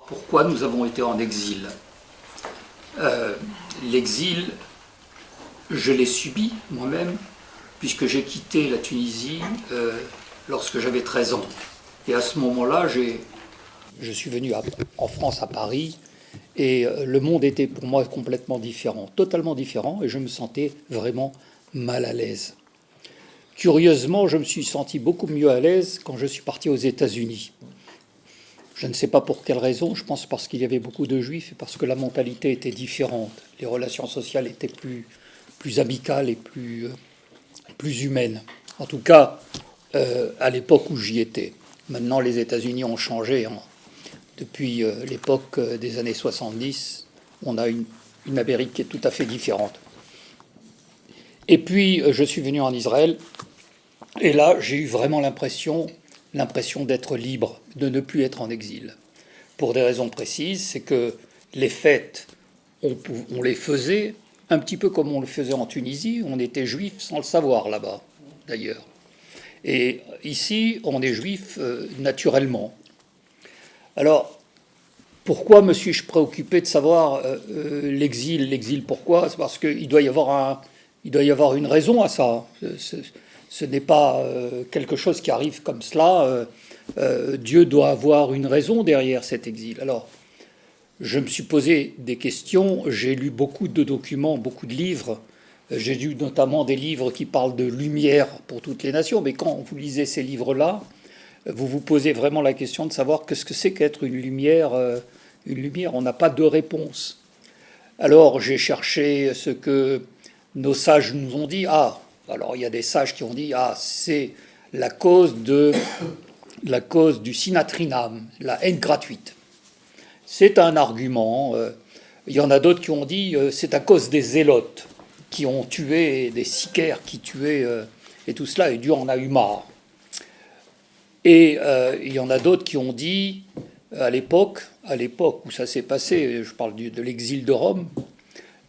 pourquoi nous avons été en exil. L'exil, je l'ai subi moi-même, puisque j'ai quitté la Tunisie lorsque j'avais 13 ans. Et à ce moment-là, je suis venu en France, à Paris, et le monde était pour moi complètement différent, totalement différent, et je me sentais vraiment mal à l'aise. Curieusement, je me suis senti beaucoup mieux à l'aise quand je suis parti aux États-Unis. Je ne sais pas pour quelle raison, je pense parce qu'il y avait beaucoup de juifs et parce que la mentalité était différente. Les relations sociales étaient plus amicales et plus humaines. En tout cas, à l'époque où j'y étais. Maintenant, les États-Unis ont changé. Depuis l'époque des années 70, on a une Amérique qui est tout à fait différente. Et puis, je suis venu en Israël, et là, j'ai eu vraiment l'impression d'être libre, de ne plus être en exil. Pour des raisons précises, c'est que les fêtes, on les faisait un petit peu comme on le faisait en Tunisie. On était juif sans le savoir là-bas, d'ailleurs. Et ici, on est juif naturellement. Alors, pourquoi me suis-je préoccupé de savoir l'exil? L'exil, pourquoi? C'est parce qu'il doit y avoir une raison à ça. Ce n'est pas quelque chose qui arrive comme cela. Dieu doit avoir une raison derrière cet exil. Alors, je me suis posé des questions. J'ai lu beaucoup de documents, beaucoup de livres. J'ai lu notamment des livres qui parlent de lumière pour toutes les nations. Mais quand vous lisez ces livres-là, vous vous posez vraiment la question de savoir qu'est-ce que c'est qu'être une lumière. Une lumière, on n'a pas de réponse. Alors, j'ai cherché ce que nos sages nous ont dit. Alors il y a des sages qui ont dit c'est la cause du sinatrinam, la haine gratuite. C'est un argument. Il y en a d'autres qui ont dit c'est à cause des zélotes qui ont tué, des sicaires qui tuaient et tout cela, et Dieu en a eu marre. Et il y en a d'autres qui ont dit à l'époque où ça s'est passé, je parle de l'exil de Rome,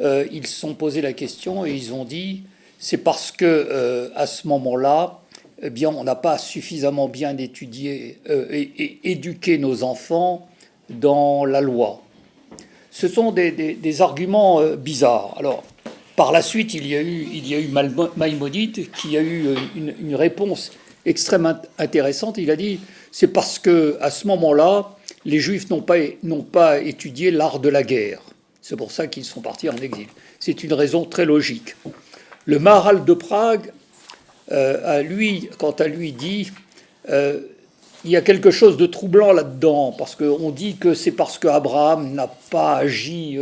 ils se sont posé la question et ils ont dit c'est parce que à ce moment-là, eh bien, on n'a pas suffisamment bien étudié et éduqué nos enfants dans la loi. Ce sont des arguments bizarres. Alors, par la suite, il y a eu Maïmonide qui a eu une réponse extrêmement intéressante. Il a dit c'est parce que à ce moment-là, les Juifs n'ont pas étudié l'art de la guerre. C'est pour ça qu'ils sont partis en exil. C'est une raison très logique. Le Maharal de Prague, quant à lui, dit il y a quelque chose de troublant là-dedans, parce qu'on dit que c'est parce qu'Abraham n'a pas agi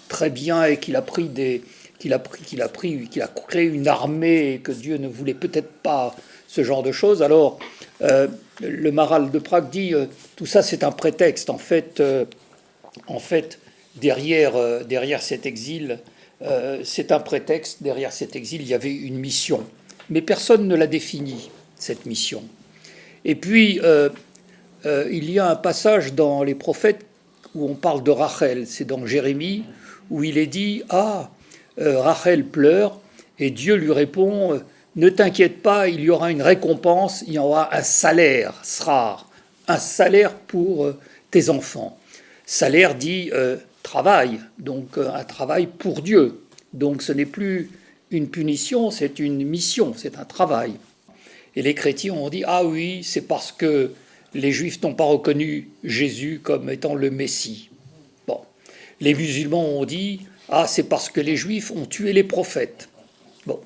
très bien et qu'il a créé une armée et que Dieu ne voulait peut-être pas ce genre de choses. Alors, le Maharal de Prague dit tout ça, c'est un prétexte. En fait, derrière cet exil, c'est un prétexte. Derrière cet exil, il y avait une mission. Mais personne ne l'a définie, cette mission. Et puis, il y a un passage dans les prophètes où on parle de Rachel. C'est dans Jérémie, où il est dit Rachel pleure, et Dieu lui répond ne t'inquiète pas, il y aura une récompense, il y aura un salaire, srar, un salaire pour tes enfants. Salaire dit travail, donc un travail pour Dieu. Donc ce n'est plus une punition, c'est une mission, c'est un travail. Et les chrétiens ont dit oui, c'est parce que les Juifs n'ont pas reconnu Jésus comme étant le Messie. Bon, les musulmans ont dit c'est parce que les Juifs ont tué les prophètes. Bon,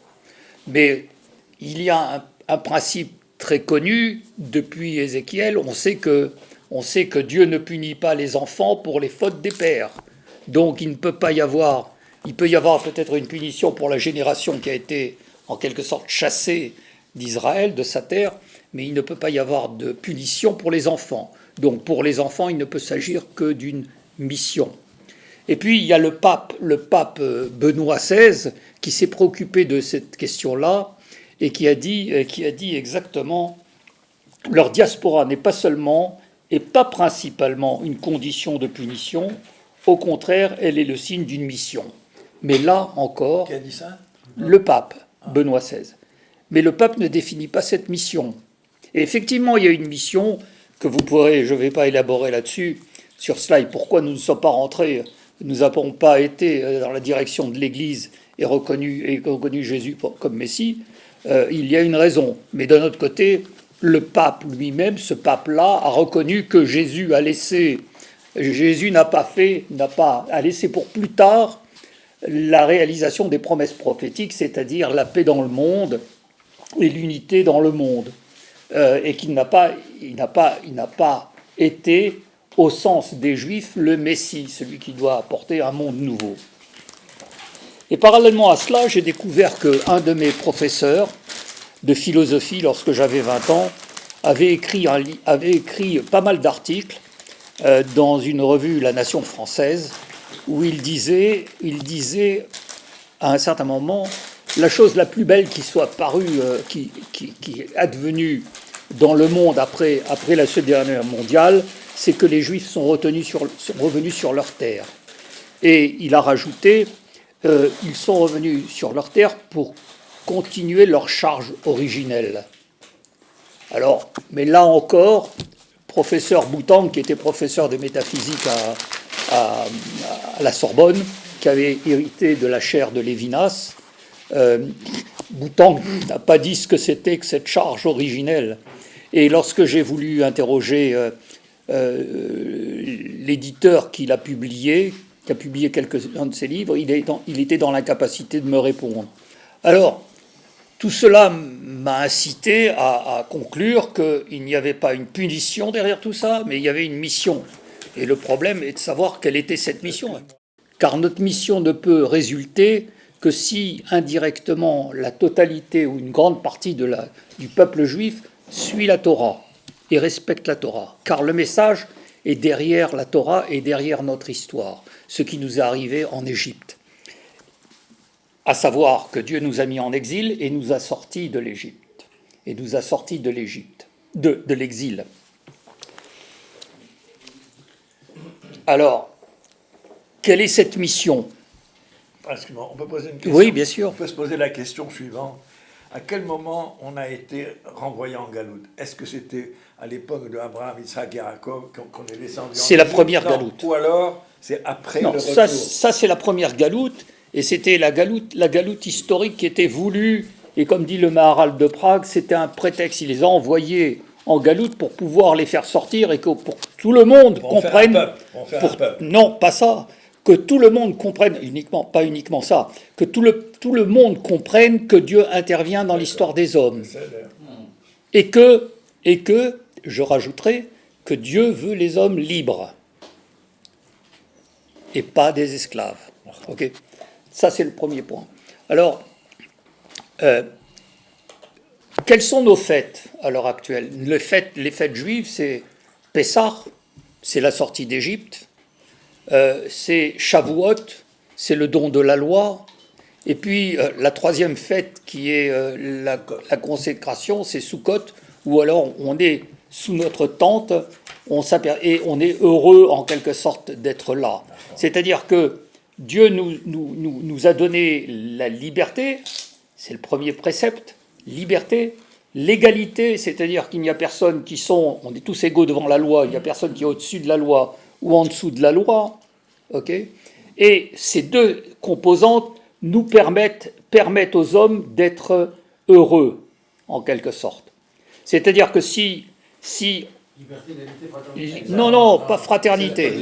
mais il y a un principe très connu depuis Ézéchiel. On sait que Dieu ne punit pas les enfants pour les fautes des pères. Donc il peut y avoir peut-être une punition pour la génération qui a été en quelque sorte chassée d'Israël, de sa terre, mais il ne peut pas y avoir de punition pour les enfants. Donc pour les enfants, il ne peut s'agir que d'une mission. Et puis il y a le pape Benoît XVI, qui s'est préoccupé de cette question-là et qui a dit exactement leur diaspora n'est pas seulement et pas principalement une condition de punition, au contraire, elle est le signe d'une mission. Mais là encore, qui a dit ça? Le pape Benoît XVI. Mais le pape ne définit pas cette mission. Et effectivement, il y a une mission que vous pourrez, je ne vais pas élaborer là-dessus, sur cela et pourquoi nous ne sommes pas rentrés, nous n'avons pas été dans la direction de l'Église et reconnu Jésus comme Messie, il y a une raison. Mais d'un autre côté, le pape lui-même, ce pape-là, a reconnu que Jésus a laissé laissé pour plus tard la réalisation des promesses prophétiques, c'est-à-dire la paix dans le monde et l'unité dans le monde, et qu'il n'a pas été, au sens des Juifs, le Messie, celui qui doit apporter un monde nouveau. Et parallèlement à cela, j'ai découvert qu'un de mes professeurs de philosophie, lorsque j'avais 20 ans, avait écrit pas mal d'articles dans une revue, La Nation française, où il disait à un certain moment, la chose la plus belle qui soit parue, qui est advenue dans le monde après la Seconde Guerre mondiale, c'est que les Juifs sont revenus sur leur terre. Et il a rajouté, ils sont revenus sur leur terre pour continuer leur charge originelle. Alors, mais là encore, professeur Boutang, qui était professeur de métaphysique à la Sorbonne, qui avait hérité de la chaire de Lévinas, Boutang n'a pas dit ce que c'était que cette charge originelle. Et lorsque j'ai voulu interroger l'éditeur qui a publié quelques-uns de ses livres, il était dans l'incapacité de me répondre. Alors, tout cela m'a incité à conclure qu'il n'y avait pas une punition derrière tout ça, mais il y avait une mission. Et le problème est de savoir quelle était cette mission. Car notre mission ne peut résulter que si, indirectement, la totalité ou une grande partie du peuple juif suit la Torah et respecte la Torah. Car le message est derrière la Torah et derrière notre histoire, ce qui nous est arrivé en Égypte. À savoir que Dieu nous a mis en exil et nous a sortis de l'Égypte. Et nous a sortis de l'Égypte, de l'exil. Alors, quelle est cette mission ? On peut poser une question. Oui, bien sûr. On peut se poser la question suivante. À quel moment on a été renvoyé en galoute ? Est-ce que c'était à l'époque d'Abraham, Isaac et Jacob qu'on est descendu en C'est la Égypte ? première galoute. Ou alors, c'est après Non, le retour. ça c'est la première galoute, et c'était la galoute historique qui était voulue, et comme dit le Maharal de Prague, c'était un prétexte. Il les a envoyés en galoute pour pouvoir les faire sortir et que pour que tout le monde comprenne. Non, pas ça. Que tout le monde comprenne, pas uniquement ça, que tout le monde comprenne que Dieu intervient dans l'histoire des hommes. Et que, je rajouterai, que Dieu veut les hommes libres et pas des esclaves. Okay ? Ça, c'est le premier point. Alors, quelles sont nos fêtes à l'heure actuelle ? Les fêtes juives, c'est Pessah, c'est la sortie d'Égypte, c'est Shavuot, c'est le don de la loi, et puis la troisième fête qui est la consécration, c'est Sukkot, où alors on est sous notre tente, et on est heureux en quelque sorte d'être là. C'est-à-dire que Dieu nous a donné la liberté, c'est le premier précepte, liberté, l'égalité, c'est-à-dire qu'il n'y a personne on est tous égaux devant la loi, il n'y a personne qui est au-dessus de la loi ou en dessous de la loi, ok ? Et ces deux composantes nous permettent aux hommes d'être heureux, en quelque sorte. C'est-à-dire que si Liberté, égalité, fraternité. non, pas fraternité.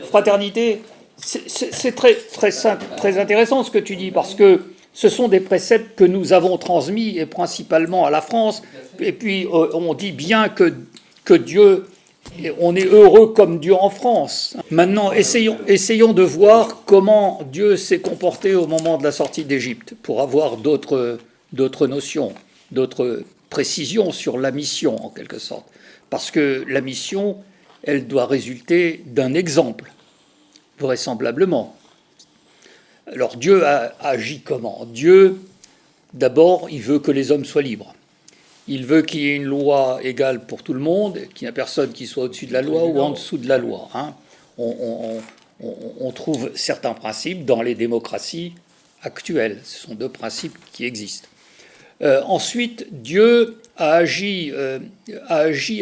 Fraternité, c'est très intéressant ce que tu dis, parce que ce sont des préceptes que nous avons transmis, et principalement à la France. Et puis, on dit bien que Dieu, on est heureux comme Dieu en France. Maintenant, essayons de voir comment Dieu s'est comporté au moment de la sortie d'Égypte, pour avoir d'autres notions, d'autres précisions sur la mission, en quelque sorte. Parce que la mission, elle doit résulter d'un exemple, vraisemblablement. Alors Dieu a agi comment ? Dieu, d'abord, il veut que les hommes soient libres. Il veut qu'il y ait une loi égale pour tout le monde, qu'il n'y ait personne qui soit au-dessus de la loi ou en dessous de la loi. Hein. On trouve certains principes dans les démocraties actuelles. Ce sont deux principes qui existent. Ensuite, Dieu a agi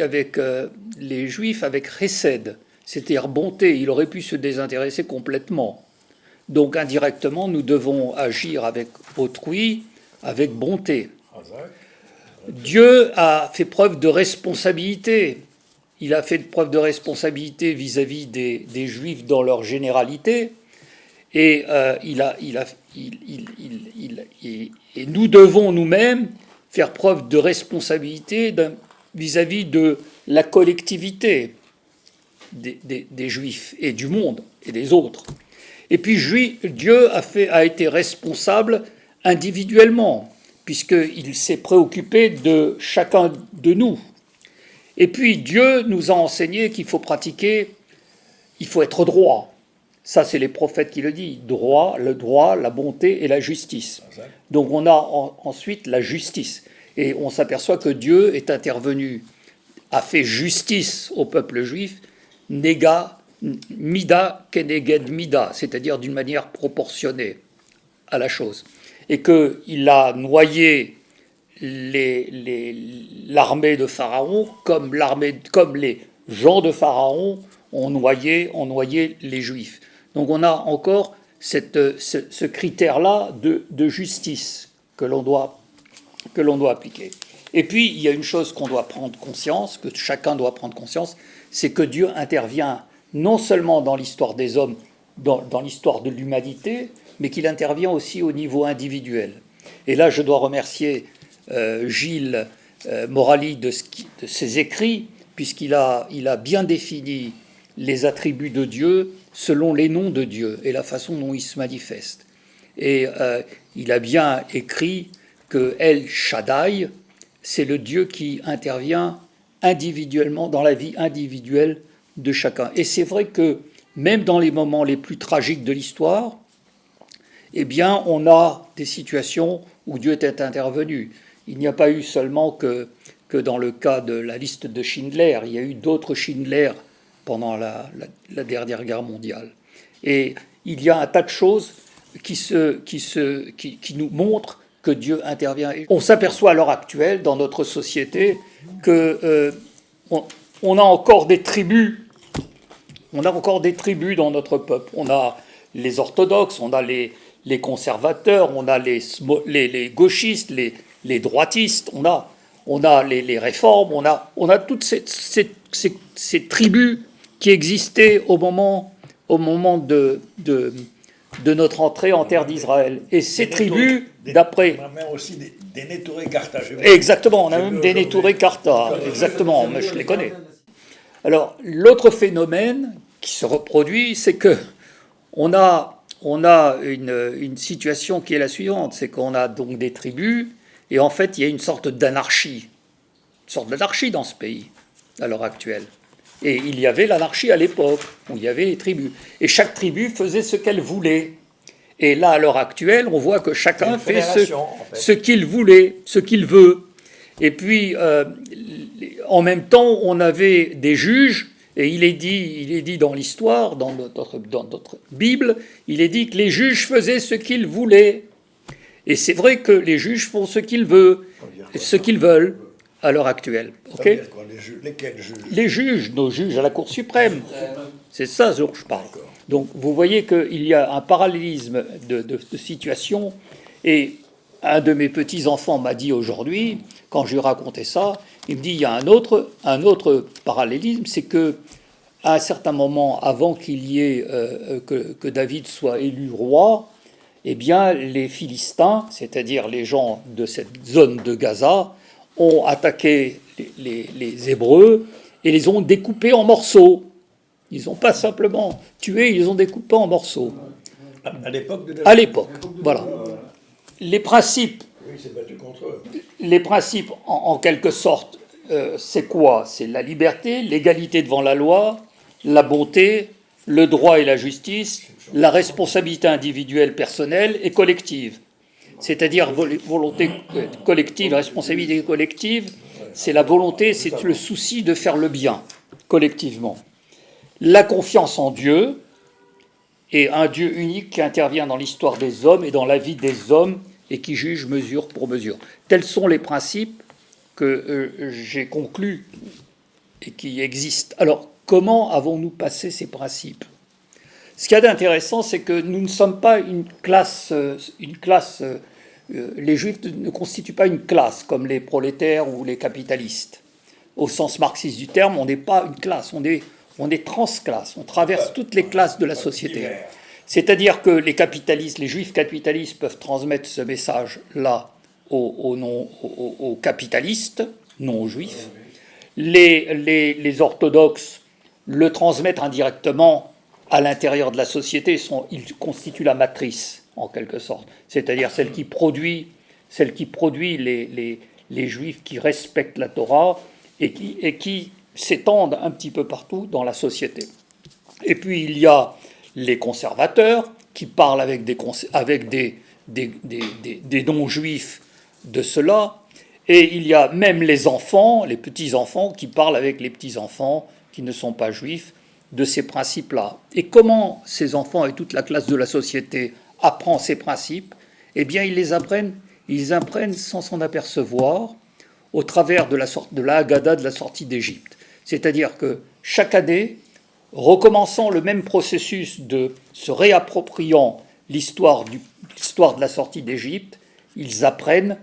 avec les Juifs avec chesed, c'est-à-dire bonté. Il aurait pu se désintéresser complètement. Donc indirectement, nous devons agir avec autrui, avec bonté. Dieu a fait preuve de responsabilité. Il a fait preuve de responsabilité vis-à-vis des Juifs dans leur généralité. Et, et nous devons nous-mêmes faire preuve de responsabilité vis-à-vis de la collectivité des Juifs et du monde et des autres. Et puis Dieu a été responsable individuellement, puisqu'il s'est préoccupé de chacun de nous. Et puis Dieu nous a enseigné qu'il faut pratiquer, il faut être droit. Ça, c'est les prophètes qui le disent. Le droit, la bonté et la justice. Donc on a ensuite la justice. Et on s'aperçoit que Dieu est intervenu, a fait justice au peuple juif, nega, mida, keneged mida, c'est-à-dire d'une manière proportionnée à la chose. Et qu'il a noyé l'armée de Pharaon comme les gens de Pharaon ont noyé les Juifs. Donc on a encore ce critère-là de justice que l'on doit appliquer. Et puis il y a une chose qu'on doit prendre conscience, que chacun doit prendre conscience, c'est que Dieu intervient non seulement dans l'histoire des hommes, dans l'histoire de l'humanité, mais qu'il intervient aussi au niveau individuel. Et là, je dois remercier Gilles Morali de ses écrits, puisqu'il a bien défini les attributs de Dieu selon les noms de Dieu et la façon dont il se manifeste. Et il a bien écrit que El Shaddai, c'est le Dieu qui intervient individuellement dans la vie individuelle de chacun. Et c'est vrai que même dans les moments les plus tragiques de l'histoire, eh bien, on a des situations où Dieu était intervenu. Il n'y a pas eu seulement que dans le cas de la liste de Schindler, il y a eu d'autres Schindler pendant la dernière guerre mondiale. Et il y a un tas de choses qui nous montrent que Dieu intervient. On s'aperçoit à l'heure actuelle, dans notre société, qu'on a encore des tribus. On a encore des tribus dans notre peuple. On a les orthodoxes, on a les conservateurs, on a les gauchistes, les droitistes, on a les réformes, on a toutes ces tribus qui existaient au moment de notre entrée en terre d'Israël. Et ces tribus, d'après... On a même aussi des Nétourés carthaginois. Exactement, on a même des Nétourés carthaginois. Exactement, mais je les connais. Alors, l'autre phénomène qui se reproduit, c'est que on a une situation qui est la suivante, c'est qu'on a donc des tribus, et en fait, il y a une sorte d'anarchie dans ce pays, à l'heure actuelle. Et il y avait l'anarchie à l'époque, où il y avait les tribus. Et chaque tribu faisait ce qu'elle voulait. Et là, à l'heure actuelle, on voit que chacun fait ce qu'il voulait, ce qu'il veut. Et puis, en même temps, on avait des juges, et il est dit dans l'histoire, dans notre Bible, il est dit que les juges faisaient ce qu'ils voulaient. Et c'est vrai que les juges font ce qu'ils veulent, à l'heure actuelle. Okay, lesquels juges? Les juges, nos juges à la Cour suprême. C'est ça dont je parle. Donc vous voyez qu'il y a un parallélisme de situation. Et un de mes petits-enfants m'a dit aujourd'hui, quand je lui racontais ça, il me dit il y a un autre parallélisme, c'est que à un certain moment, avant qu'il y ait que David soit élu roi, eh bien les Philistins, c'est-à-dire les gens de cette zone de Gaza, ont attaqué les Hébreux et les ont découpés en morceaux. Ils n'ont pas simplement tué, ils les ont découpés en morceaux. À l'époque de David. À l'époque, voilà. Les principes, oui, il s'est battu contre eux. Les principes, en quelque sorte, c'est quoi? C'est la liberté, l'égalité devant la loi, la bonté, le droit et la justice, la responsabilité individuelle, personnelle et collective. C'est-à-dire volonté collective, responsabilité collective, c'est la volonté, c'est le souci de faire le bien, collectivement. La confiance en Dieu, et un Dieu unique qui intervient dans l'histoire des hommes et dans la vie des hommes, et qui juge mesure pour mesure. Tels sont les principes que j'ai conclus et qui existent. Alors, comment avons-nous passé ces principes? Ce qu'il y a d'intéressant, c'est que nous ne sommes pas une classe, les Juifs ne constituent pas une classe comme les prolétaires ou les capitalistes. Au sens marxiste du terme, on n'est pas une classe, on est transclasse, on traverse toutes les classes de la société. C'est-à-dire que les capitalistes, les Juifs capitalistes peuvent transmettre ce message-là aux capitalistes, non aux Juifs. Les orthodoxes le transmettent indirectement à l'intérieur de la société, ils constituent la matrice, en quelque sorte. C'est-à-dire celle qui produit les Juifs qui respectent la Torah et qui s'étendent un petit peu partout dans la société. Et puis il y a les conservateurs qui parlent avec des non-juifs de cela, et il y a même les enfants, les petits-enfants, qui parlent avec les petits-enfants qui ne sont pas juifs de ces principes-là. Et comment ces enfants et toute la classe de la société apprend ces principes? Eh bien, ils apprennent sans s'en apercevoir au travers de la Haggadah de la sortie d'Égypte. C'est-à-dire que chaque année, recommençant le même processus de se réappropriant l'histoire de la sortie d'Égypte, ils apprennent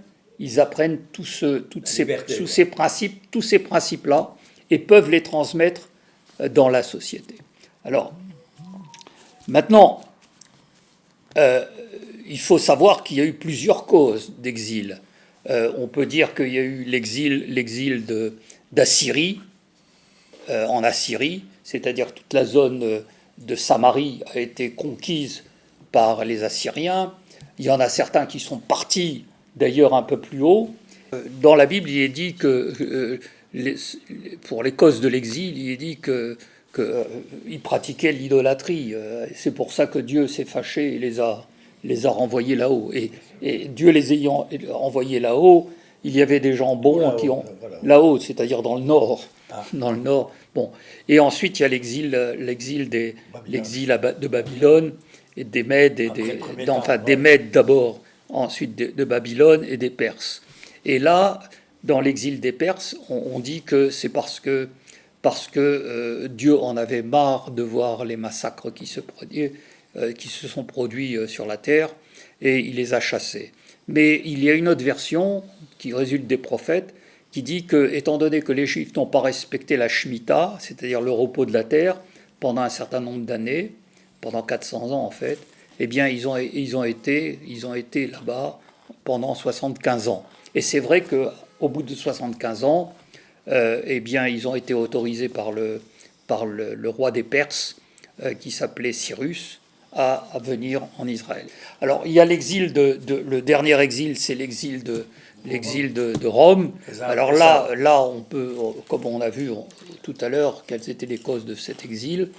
tous ces principes-là et peuvent les transmettre dans la société. Alors, maintenant, il faut savoir qu'il y a eu plusieurs causes d'exil. On peut dire qu'il y a eu l'exil d'Assyrie, en Assyrie, c'est-à-dire toute la zone de Samarie a été conquise par les Assyriens. Il y en a certains qui sont partis d'ailleurs un peu plus haut. Dans la Bible, il est dit que pour les causes de l'exil, il est dit qu'ils pratiquaient l'idolâtrie. C'est pour ça que Dieu s'est fâché et les a renvoyés là-haut. Et Dieu les ayant envoyés là-haut, il y avait des gens bons qui ont là-haut, c'est-à-dire dans le nord. Dans le nord. Bon. Et ensuite, il y a l'exil de Babylone et des Mèdes, des Mèdes d'abord, ensuite de Babylone et des Perses. Et là, dans l'exil des Perses, on dit que c'est parce que Dieu en avait marre de voir les massacres qui se sont produits sur la terre, et il les a chassés. Mais il y a une autre version qui résulte des prophètes, qui dit que, étant donné que les Juifs n'ont pas respecté la Shemitah, c'est-à-dire le repos de la terre, pendant un certain nombre d'années, pendant 400 ans en fait, eh bien ils ont été là-bas pendant 75 ans. Et c'est vrai qu'au bout de 75 ans, eh bien ils ont été autorisés par le roi des Perses, qui s'appelait Cyrus, à venir en Israël. Alors il y a le dernier exil, c'est l'exil de Rome. Alors là, on peut, comme on a vu tout à l'heure, quelles étaient les causes de cet exil.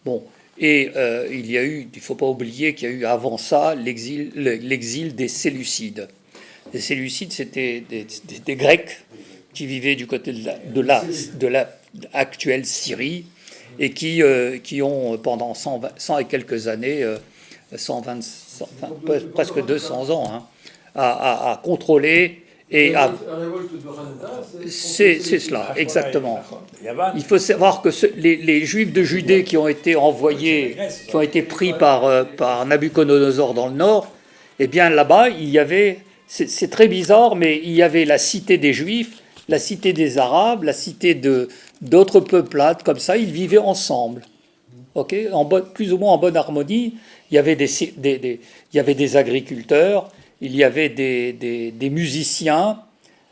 Bon, et il ne faut pas oublier qu'il y a eu avant ça l'exil des Séleucides. Les Séleucides, c'était des Grecs qui vivaient du côté de la actuelle Syrie et qui ont, pendant 100 et quelques années, presque 200 ans, hein, à contrôler. Et c'est cela, exactement. Il faut savoir que les Juifs de Judée qui ont été pris par Nabuchodonosor dans le nord, eh bien là-bas, il y avait, c'est très bizarre, mais il y avait la cité des Juifs, la cité des Arabes, la cité d'autres peuplades, comme ça, ils vivaient ensemble. Okay, plus ou moins en bonne harmonie. Il y avait des agriculteurs, il y avait des musiciens.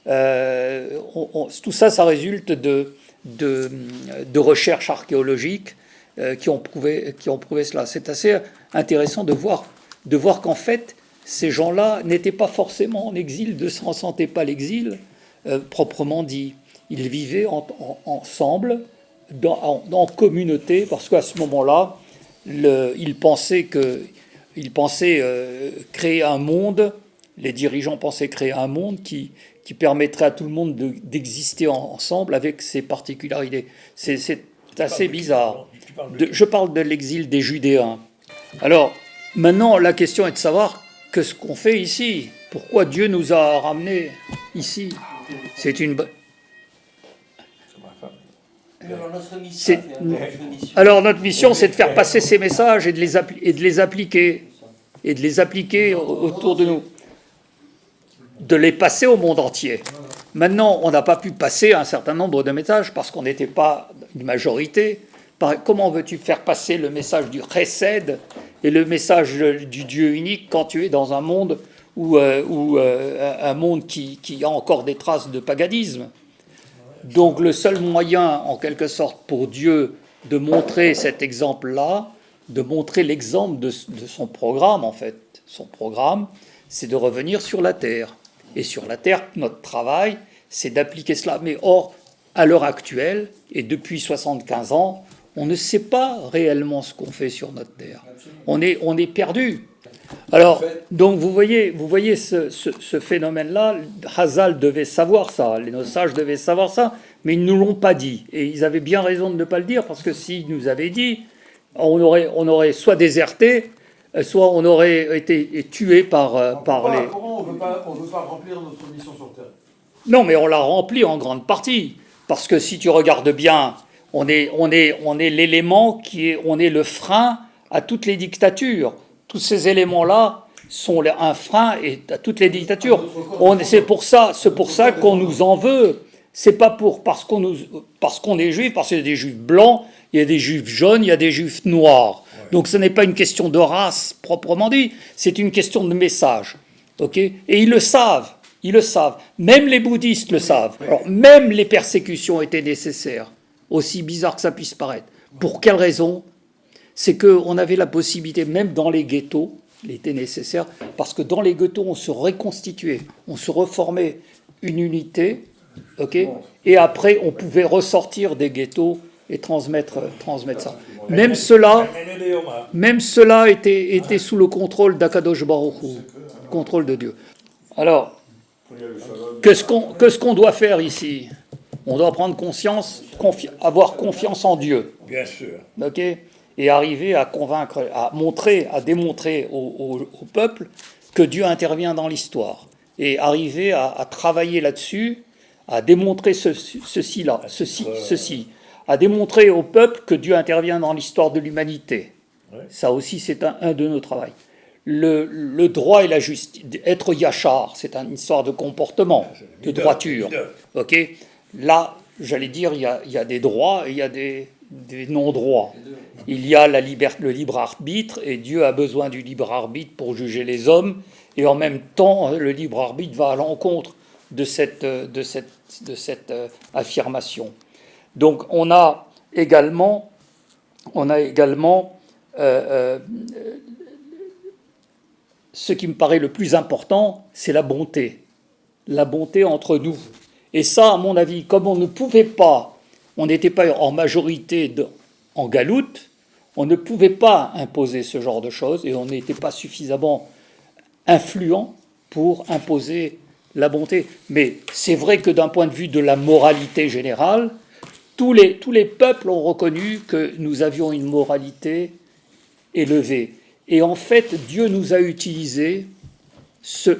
Tout ça, ça résulte de recherches archéologiques qui ont prouvé cela. C'est assez intéressant de voir qu'en fait, ces gens-là n'étaient pas forcément en exil, ne ressentaient pas l'exil proprement dit. Ils vivaient ensemble, en communauté, parce qu'à ce moment-là, ils pensaient créer un monde, les dirigeants pensaient créer un monde qui permettrait à tout le monde d'exister ensemble avec ses particularités. C'est assez bizarre. Je parle de l'exil des Judéens. Alors, maintenant, la question est de savoir ce qu'on fait ici. Pourquoi Dieu nous a ramenés ici? C'est une bonne... Alors notre mission, c'est de faire passer ces messages et de les appliquer autour de nous, de les passer au monde entier. Maintenant, on n'a pas pu passer un certain nombre de messages parce qu'on n'était pas une majorité. Comment veux-tu faire passer le message du chesed et le message du Dieu unique quand tu es dans un monde un monde qui a encore des traces de paganisme? Donc le seul moyen, en quelque sorte, pour Dieu de montrer cet exemple-là, de montrer l'exemple de son programme, en fait. Son programme, c'est de revenir sur la terre. Et sur la terre, notre travail, c'est d'appliquer cela. Mais or, à l'heure actuelle, et depuis 75 ans, on ne sait pas réellement ce qu'on fait sur notre terre. On est perdu. Alors, donc vous voyez ce phénomène-là. Hazal devait savoir ça, nos sages devaient savoir ça, mais ils ne nous l'ont pas dit. Et ils avaient bien raison de ne pas le dire, parce que s'ils nous avaient dit, on aurait soit déserté, soit on aurait été tué par les... Pourquoi on ne veut pas remplir notre mission sur Terre? Non, mais on l'a rempli en grande partie. Parce que si tu regardes bien, on est l'élément on est le frein à toutes les dictatures. Tous ces éléments-là sont un frein à toutes les dictatures. C'est pour ça qu'on nous en veut. C'est pas parce qu'on est juif, parce qu'il y a des juifs blancs, il y a des juifs jaunes, il y a des juifs noirs. Donc ce n'est pas une question de race proprement dit, c'est une question de message. Okay, et ils le savent. Même les bouddhistes le savent. Alors, même les persécutions étaient nécessaires, aussi bizarre que ça puisse paraître. Pour quelle raison? C'est qu'on avait la possibilité, même dans les ghettos, il était nécessaire, parce que dans les ghettos, on se reconstituait, on se reformait une unité, et après, on pouvait ressortir des ghettos et transmettre ça. Même cela était sous le contrôle d'Akadosh Baruch Hu, contrôle de Dieu. Alors, qu'est-ce qu'on doit faire ici? On doit prendre conscience, avoir confiance en Dieu. Bien sûr. Et arriver à convaincre, à démontrer au peuple que Dieu intervient dans l'histoire. Et arriver à travailler là-dessus, à démontrer ceci, à démontrer au peuple que Dieu intervient dans l'histoire de l'humanité. Ouais. Ça aussi, c'est un de nos travaux. Le droit et la justice, être yachar, c'est une histoire de comportement, de droiture. Là, j'allais dire, il y a des droits et il y a des non-droits. Il y a le libre arbitre, et Dieu a besoin du libre arbitre pour juger les hommes, et en même temps, le libre arbitre va à l'encontre de cette affirmation. Donc, on a également ce qui me paraît le plus important, c'est la bonté entre nous. Et ça, à mon avis, comme on n'était pas en majorité en galoute, on ne pouvait pas imposer ce genre de choses, et on n'était pas suffisamment influent pour imposer la bonté. Mais c'est vrai que d'un point de vue de la moralité générale, tous les peuples ont reconnu que nous avions une moralité élevée. Et en fait, Dieu nous a utilisés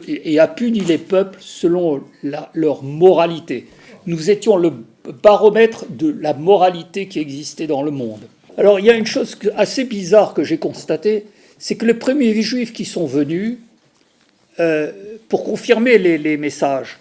et a puni les peuples selon leur moralité. Nous étions le baromètre de la moralité qui existait dans le monde. Alors, il y a une chose assez bizarre que j'ai constatée, c'est que les premiers juifs qui sont venus, pour confirmer les messages,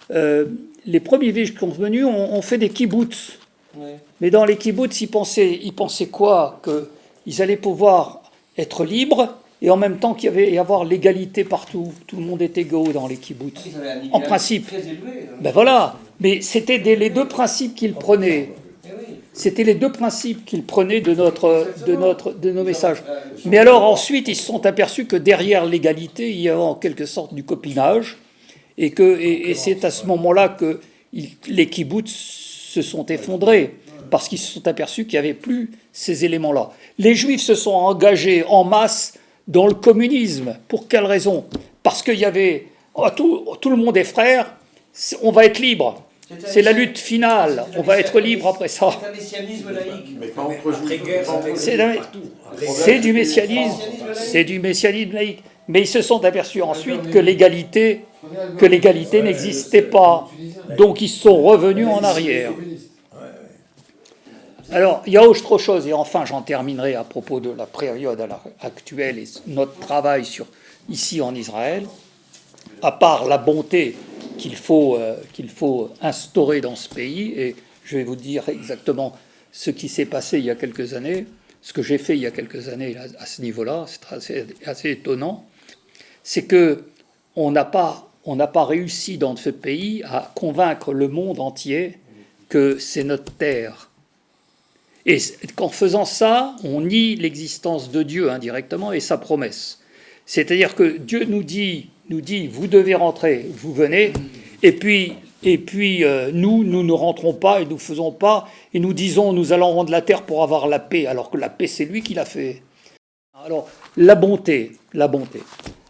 les premiers juifs qui sont venus ont fait des kibbutz. Ouais. Mais dans les kibbutz, ils pensaient quoi? Qu'ils allaient pouvoir être libres, et en même temps qu'il y avoir l'égalité partout. Tout le monde est égaux dans les kibbutz. En principe. Très élevé, ben voilà. Mais c'était les deux principes qu'ils prenaient. C'était les deux principes qu'ils prenaient de nos messages. Mais alors ensuite, ils se sont aperçus que derrière l'égalité, il y avait en quelque sorte du copinage, et c'est à ce moment-là que les kibbutz se sont effondrés, parce qu'ils se sont aperçus qu'il n'y avait plus ces éléments-là. Les Juifs se sont engagés en masse dans le communisme. Pour quelle raison? Parce qu'il y avait tout le monde est frère, on va être libre. C'est la lutte finale, on va être libre après ça. C'est un messianisme laïque. C'est du messianisme laïque. Mais ils se sont aperçus ensuite que l'égalité n'existait pas. Donc ils sont revenus en arrière. Alors, il y a autre chose, et enfin j'en terminerai à propos de la période actuelle et notre travail ici en Israël, à part la bonté qu'il faut instaurer dans ce pays, et je vais vous dire exactement ce qui s'est passé il y a quelques années, ce que j'ai fait il y a quelques années à ce niveau-là, c'est assez étonnant, c'est qu'on n'a pas réussi dans ce pays à convaincre le monde entier que c'est notre terre. Et qu'en faisant ça, on nie l'existence de Dieu indirectement et sa promesse. C'est-à-dire que Dieu nous dit, vous devez rentrer, vous venez, et puis nous ne rentrons pas et nous ne faisons pas, et nous disons, nous allons rendre la terre pour avoir la paix, alors que la paix, c'est lui qui l'a fait. Alors, la bonté.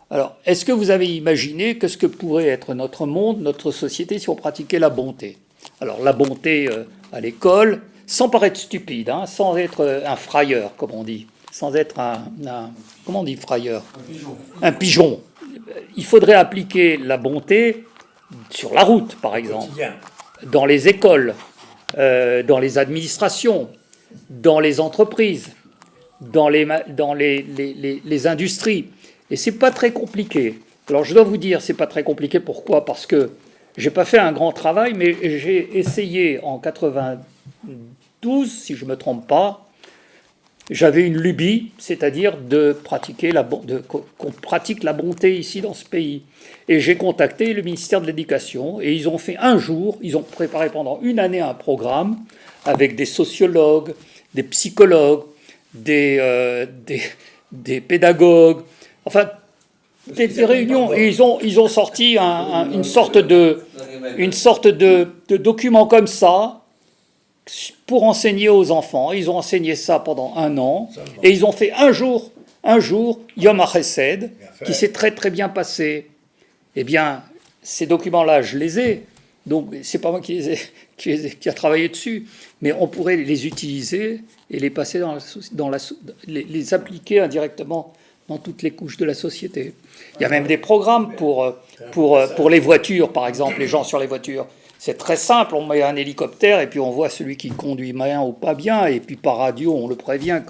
Alors, est-ce que vous avez imaginé ce que pourrait être notre monde, notre société, si on pratiquait la bonté? Alors, la bonté à l'école, sans paraître stupide, hein, sans être un frayeur, comme on dit, sans être comment on dit frayeur? Un pigeon. Il faudrait appliquer la bonté sur la route, par exemple, dans les écoles, dans les administrations, dans les entreprises, dans les industries. Et c'est pas très compliqué. Alors je dois vous dire, c'est pas très compliqué. Pourquoi? Parce que j'ai pas fait un grand travail, mais j'ai essayé en 92, si je me trompe pas. J'avais une lubie, c'est-à-dire qu'on pratique la bonté ici dans ce pays. Et j'ai contacté le ministère de l'Éducation et ils ont fait ils ont préparé pendant une année un programme avec des sociologues, des psychologues, des pédagogues, enfin des réunions. Et ils ont sorti une sorte de document comme ça pour enseigner aux enfants. Ils ont enseigné ça pendant un an et ils ont fait un jour Yom HaChesed qui s'est très très bien passé. Eh bien, ces documents-là, je les ai. Donc, c'est pas moi qui a travaillé dessus, mais on pourrait les utiliser et les passer les appliquer indirectement dans toutes les couches de la société. Il y a même des programmes pour les voitures, par exemple, les gens sur les voitures. C'est très simple, on met un hélicoptère et puis on voit celui qui conduit bien ou pas bien, et puis par radio on le prévient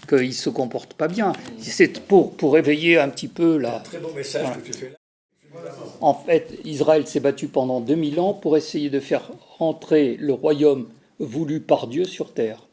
qu'il ne se comporte pas bien. C'est pour éveiller un petit peu la... Très beau message que tu fais là. En fait, Israël s'est battu pendant 2000 ans pour essayer de faire rentrer le royaume voulu par Dieu sur terre.